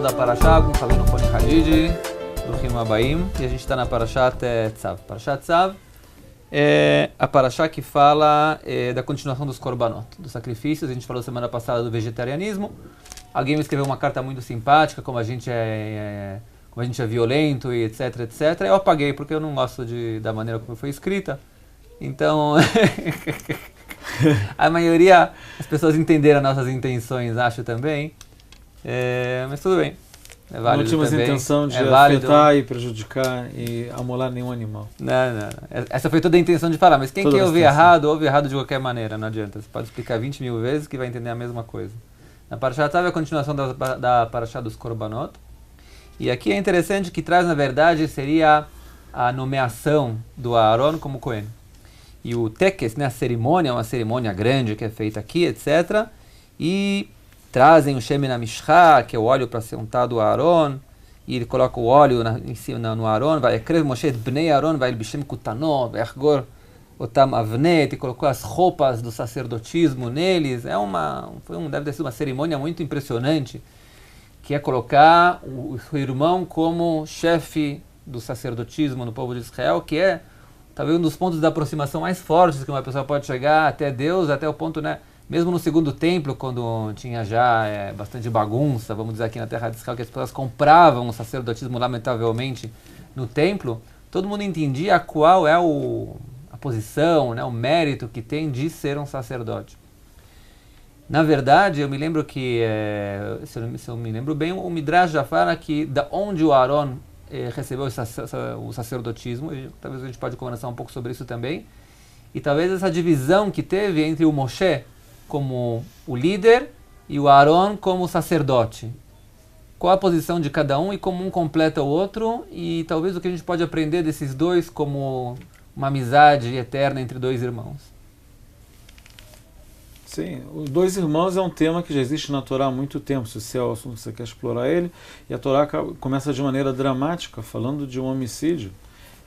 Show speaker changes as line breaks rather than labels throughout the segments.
da Parashá, como falou no Fone Hadid, do Rim Abaim, e a gente está na Parashat Tzav. Parashat Tzav é a Parashá que fala da continuação dos korbanot, dos sacrifícios. A gente falou semana passada do vegetarianismo. Alguém me escreveu uma carta muito simpática, como a gente é violento e etc, etc. Eu apaguei porque eu não gosto da maneira como foi escrita. Então, a maioria das pessoas entenderam nossas intenções, acho também. Mas tudo bem. É válido.
Não tínhamos
também.
intenção de afetar e prejudicar e amolar nenhum animal.
Não. Essa foi toda a intenção de falar. Mas quem quer ouvir errado, ouve errado de qualquer maneira. Não adianta. Você pode explicar 20 mil vezes que vai entender a mesma coisa. Na Parashat Tzav é a continuação da Parashat dos Korbanot. E aqui é interessante que traz, na verdade, seria a nomeação do Aaron como Cohen. E o Tekes, né, a cerimônia, é uma cerimônia grande que é feita aqui, etc. E trazem o Shemen HaMishcha, que é o óleo para ser untado o Aaron, e ele coloca o óleo em cima no Aaron, vai escrever Moshe Bnei Aaron, vai Bishem Kutanot, vai Ergor Otam Avnet, e colocou as roupas do sacerdotismo neles. Deve ter sido uma cerimônia muito impressionante, que é colocar o irmão como chefe do sacerdotismo no povo de Israel, que é talvez um dos pontos da aproximação mais fortes que uma pessoa pode chegar até Deus, até o ponto, né, mesmo no segundo templo, quando tinha já bastante bagunça, vamos dizer aqui na terra de Israel, que as pessoas compravam o sacerdotismo lamentavelmente no templo, todo mundo entendia qual é a posição, né, o mérito que tem de ser um sacerdote. Na verdade, eu me lembro que, se eu me lembro bem, o Midrash já fala que da onde o Aaron recebeu o sacerdotismo, e talvez a gente pode conversar um pouco sobre isso também, e talvez essa divisão que teve entre o Moshe como o líder e o Aaron como sacerdote. Qual a posição de cada um e como um completa o outro, e talvez o que a gente pode aprender desses dois como uma amizade eterna entre dois irmãos.
Sim, os dois irmãos é um tema que já existe na Torá há muito tempo, se esse é o assunto que você quer explorar ele, e a Torá começa de maneira dramática, falando de um homicídio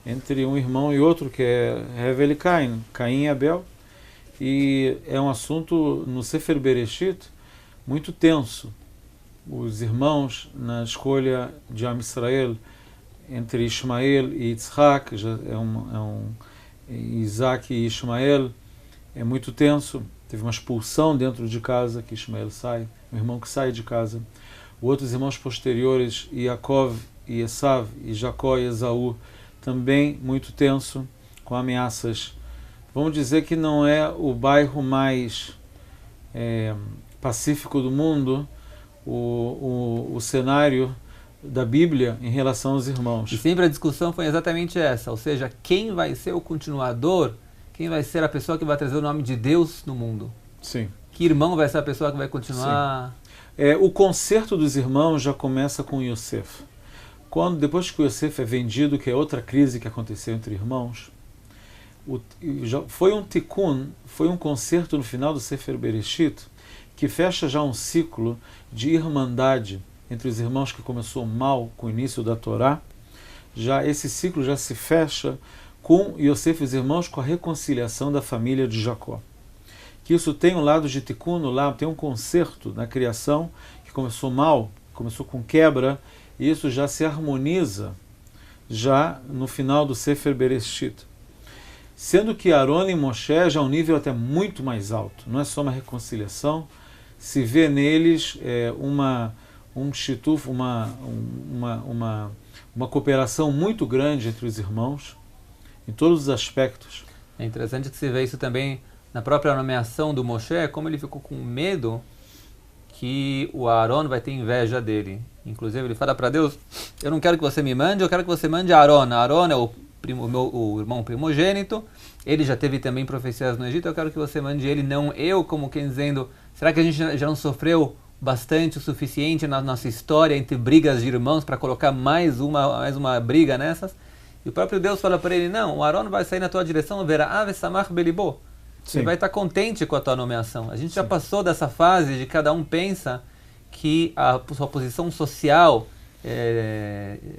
entre um irmão e outro, que é Hevel e Caim, Caim e Abel, e é um assunto no Sefer Bereshit muito tenso. Os irmãos na escolha de Am Israel entre Ismael e Yitzhak, Isaac e Ismael, é muito tenso. Teve uma expulsão dentro de casa, que Ismael sai, um irmão que sai de casa. Outros irmãos posteriores, Yaakov e Esav, e Jacó e Esaú, também muito tenso, com ameaças. Vamos dizer que não é o bairro mais pacífico do mundo, o cenário da Bíblia em relação aos irmãos.
E sempre a discussão foi exatamente essa, ou seja, quem vai ser o continuador, quem vai ser a pessoa que vai trazer o nome de Deus no mundo?
Sim.
Que irmão vai ser a pessoa que vai continuar?
O concerto dos irmãos já começa com Yosef. Depois que o Yosef é vendido, que é outra crise que aconteceu entre irmãos, foi um tikkun, foi um concerto no final do Sefer Bereshit, que fecha já um ciclo de irmandade entre os irmãos que começou mal com o início da Torá. Já esse ciclo já se fecha com Yosef e os irmãos, com a reconciliação da família de Jacó. Que isso tem um lado de tikkun, tem um concerto na criação que começou mal, começou com quebra, e isso já se harmoniza já no final do Sefer Bereshit. Sendo que Aaron e Moshe já é um nível até muito mais alto, não é só uma reconciliação, se vê neles um shituf, uma cooperação muito grande entre os irmãos, em todos os aspectos.
É interessante que se vê isso também na própria nomeação do Moshe, como ele ficou com medo que o Aaron vai ter inveja dele. Inclusive ele fala para Deus, eu não quero que você me mande, eu quero que você mande Aaron. Aaron é o irmão primogênito, ele já teve também profecias no Egito, eu quero que você mande ele, não eu, como quem dizendo, será que a gente já não sofreu bastante o suficiente na nossa história entre brigas de irmãos para colocar mais uma briga nessas? E o próprio Deus fala para ele, não, o Aaron vai sair na tua direção, verá, ave samach belibo. Ele vai estar contente com a tua nomeação. A gente já passou dessa fase de cada um pensa que a sua posição social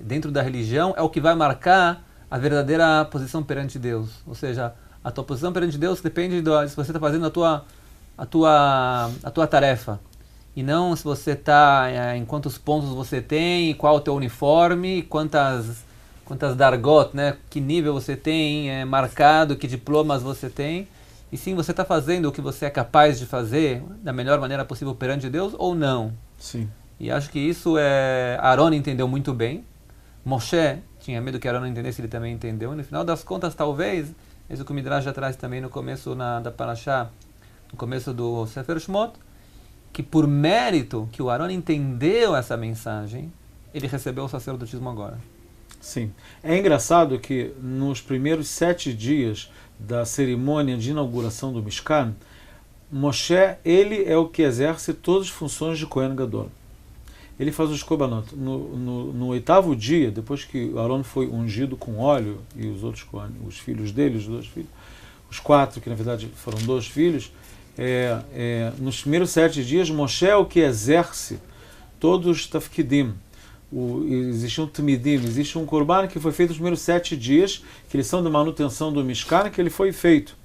dentro da religião é o que vai marcar a verdadeira posição perante Deus. Ou seja, a tua posição perante Deus depende se você está fazendo a tua tarefa. e não se você está em quantos pontos você tem, qual é o teu uniforme, quantas dargot, né? Que nível você tem marcado, que diplomas você tem. E sim, você está fazendo o que você é capaz de fazer da melhor maneira possível perante Deus ou não.
Sim.
E acho que isso Aaron entendeu muito bem. Moshe tinha medo que Aaron não entendesse, ele também entendeu. E no final das contas, talvez, isso que o Midrash já traz também no começo da Parashá, no começo do Sefer Shmot, que por mérito que o Aaron entendeu essa mensagem, ele recebeu o sacerdotismo agora.
Sim. É engraçado que nos primeiros 7 dias da cerimônia de inauguração do Mishkan, Moshe, ele é o que exerce todas as funções de Kohen Gadol. Ele faz os korbanot. No 8º dia, depois que Aaron foi ungido com óleo, e os outros os filhos dele, os 2 filhos, os 4, que na verdade foram 2 filhos, nos primeiros 7 dias, Moshe é o que exerce todos os tafkidim. Existe um tmidim, existe um korban que foi feito nos primeiros 7 dias, que eles são de manutenção do Mishkan, que ele foi feito.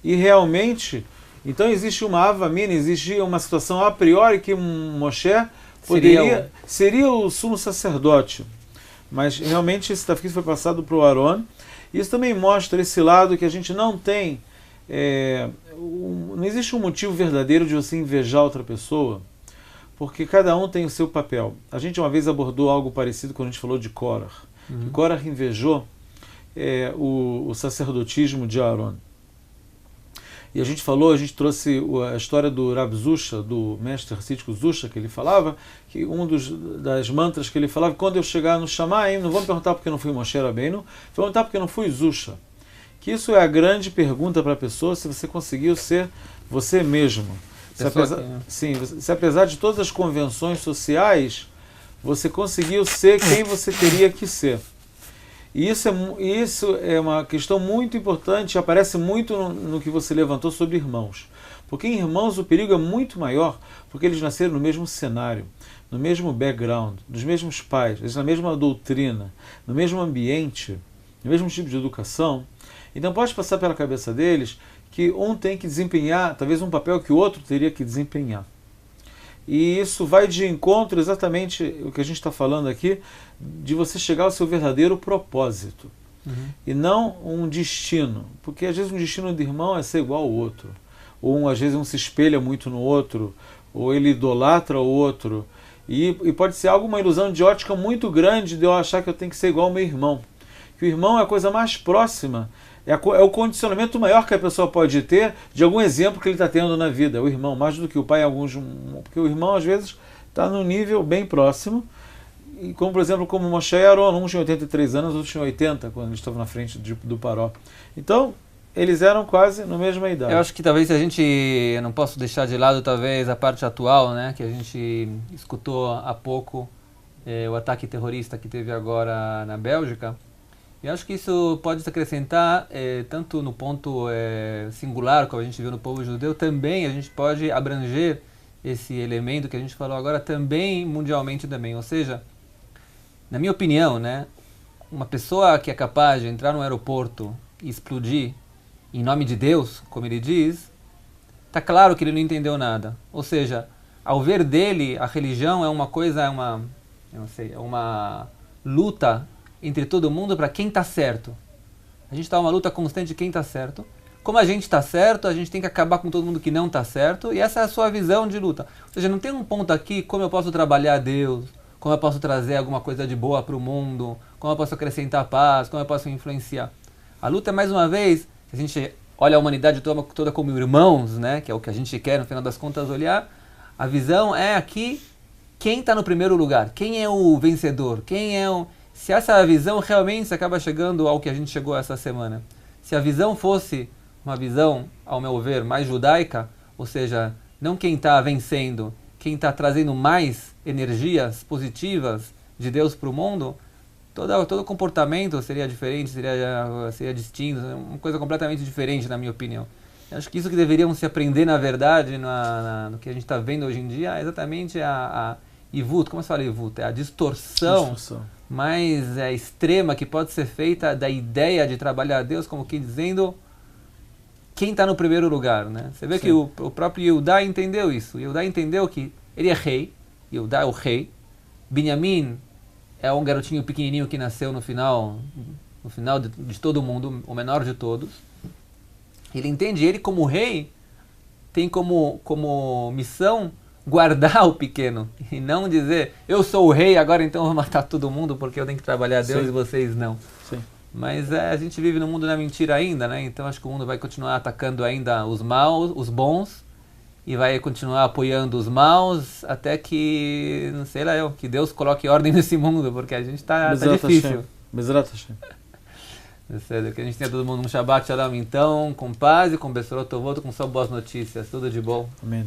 E realmente, então existe uma avamina, existe uma situação a priori que Moshe seria o sumo sacerdote. Mas realmente esse tafkid foi passado para o Aaron. Isso também mostra esse lado que a gente não tem, não existe um motivo verdadeiro de você invejar outra pessoa, porque cada um tem o seu papel. A gente uma vez abordou algo parecido quando a gente falou de Korah. Korah invejou o sacerdotismo de Aaron. E a gente trouxe a história do Rav Zusha, do mestre racídico Zusha, que ele falava, que das mantras que ele falava, quando eu chegar no Shamayim, não vou me perguntar porque não fui Moshe Rabbeinu, vou perguntar porque não fui Zusha. Que isso é a grande pergunta para a pessoa, se você conseguiu ser você mesmo. Se apesar de todas as convenções sociais, você conseguiu ser quem você teria que ser. E isso é uma questão muito importante, aparece muito no que você levantou sobre irmãos. Porque em irmãos o perigo é muito maior, porque eles nasceram no mesmo cenário, no mesmo background, dos mesmos pais, eles na mesma doutrina, no mesmo ambiente, no mesmo tipo de educação. Então pode passar pela cabeça deles que um tem que desempenhar, talvez um papel que o outro teria que desempenhar. E isso vai de encontro exatamente o que a gente está falando aqui, de você chegar ao seu verdadeiro propósito. E não um destino. Porque às vezes um destino de irmão é ser igual ao outro. Ou às vezes um se espelha muito no outro, ou ele idolatra o outro. E pode ser uma ilusão de ótica muito grande de eu achar que eu tenho que ser igual ao meu irmão. Que o irmão é a coisa mais próxima, é o condicionamento maior que a pessoa pode ter de algum exemplo que ele está tendo na vida. O irmão, mais do que o pai, porque o irmão às vezes está num nível bem próximo. E como, por exemplo, como Moshe e Aaron, um tinha 83 anos, outro tinha 80, quando eles estavam na frente do Paró. Então, eles eram quase na mesma idade.
Eu acho que talvez eu não posso deixar de lado talvez a parte atual, né, que a gente escutou há pouco, o ataque terrorista que teve agora na Bélgica. Eu acho que isso pode se acrescentar tanto no ponto singular, como a gente viu no povo judeu, também a gente pode abranger esse elemento que a gente falou agora também mundialmente também. Ou seja, na minha opinião, né, uma pessoa que é capaz de entrar no aeroporto e explodir em nome de Deus, como ele diz, está claro que ele não entendeu nada. Ou seja, ao ver dele, a religião é uma coisa, é uma luta entre todo mundo para quem está certo. A gente está numa luta constante de quem está certo. Como a gente está certo, a gente tem que acabar com todo mundo que não está certo, e essa é a sua visão de luta. Ou seja, não tem um ponto aqui como eu posso trabalhar a Deus, como eu posso trazer alguma coisa de boa para o mundo, como eu posso acrescentar paz, como eu posso influenciar. A luta é, mais uma vez, se a gente olha a humanidade toda como irmãos, né, que é o que a gente quer, no final das contas, olhar, a visão é aqui quem está no primeiro lugar, quem é o vencedor, Se essa visão realmente acaba chegando ao que a gente chegou essa semana. Se a visão fosse uma visão, ao meu ver, mais judaica, ou seja, não quem está vencendo, quem está trazendo mais energias positivas de Deus para o mundo, todo comportamento seria diferente, seria distinto, uma coisa completamente diferente, na minha opinião. Eu acho que isso que deveríamos se aprender, na verdade, no que a gente está vendo hoje em dia, é exatamente a Ivut, como se fala Ivut? É a distorção mais extrema que pode ser feita da ideia de trabalhar a Deus, como que dizendo quem está no primeiro lugar, né? Você vê que o próprio Yehudá entendeu isso. Yehudá entendeu que Ele é rei, Yehudá é o rei. Binyamin é um garotinho pequenininho que nasceu no final de todo mundo, o menor de todos. Ele entende, ele como rei, tem como missão guardar o pequeno e não dizer, eu sou o rei, agora então eu vou matar todo mundo porque eu tenho que trabalhar a Deus. Sim. E vocês não.
Sim.
Mas a gente vive no mundo da mentira ainda, né? Então acho que o mundo vai continuar atacando ainda os maus, os bons, e vai continuar apoiando os maus até que, não sei lá eu, que Deus coloque ordem nesse mundo, porque a gente tá difícil.
Bezerra Hashem.
Que a gente tenha todo mundo um Shabbat Shalom então, com paz e com Bessorot Tovot, com só boas notícias. Tudo de bom.
Amém.